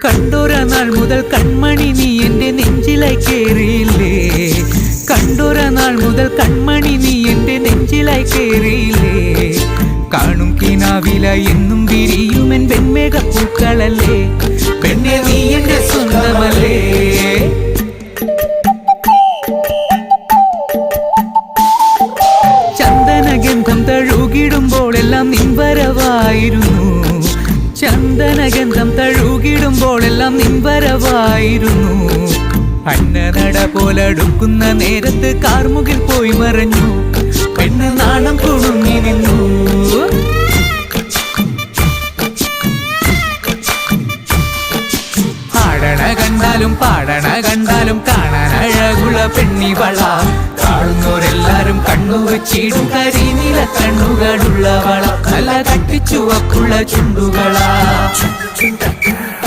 കണ്ടൊര നാൾ മുതൽ കൺമണി നീ എൻ്റെ നെഞ്ചിലായി കേറിയില്ലേ, കണ്ടൊര നാൾ മുതൽ കൺമണി നീ എൻ്റെ നെഞ്ചിലായി കേറിയില്ലേ. കാണും കിനാവില എന്നും വിരിയുമെൻ വെൺമേഘപ്പൂക്കളല്ലേ, പെണ്ണെ നീ എൻ്റെ സ്വന്തമല്ലേ. ചന്ദനഗന്ധം തഴുകിടുമ്പോഴെല്ലാം നിൻ വരവായിരുന്നു, ചന്ദനഗന്ധം തഴുകിടുമ്പോഴെല്ലാം നിൻ വരവായിരുന്നു. അന്നനട പോലടുക്കുന്ന നേരത്ത് കാർമുകിൽ പോയി മറഞ്ഞു, പെണ്ണ് നാണം കുടുങ്ങി നിന്നു. ആടണ കണ്ടാലും പാടണ കണ്ടാലും കാണാൻ അഴകുള്ള പെണ്ണിവള, കാണുന്നവരെല്ലാരും കണ്ണു വെച്ചിടും കരിനീല കണ്ണുകളുള്ളവള, നല്ല കട്ടിച്ചുവപ്പുള്ള ചുണ്ടുകളാ.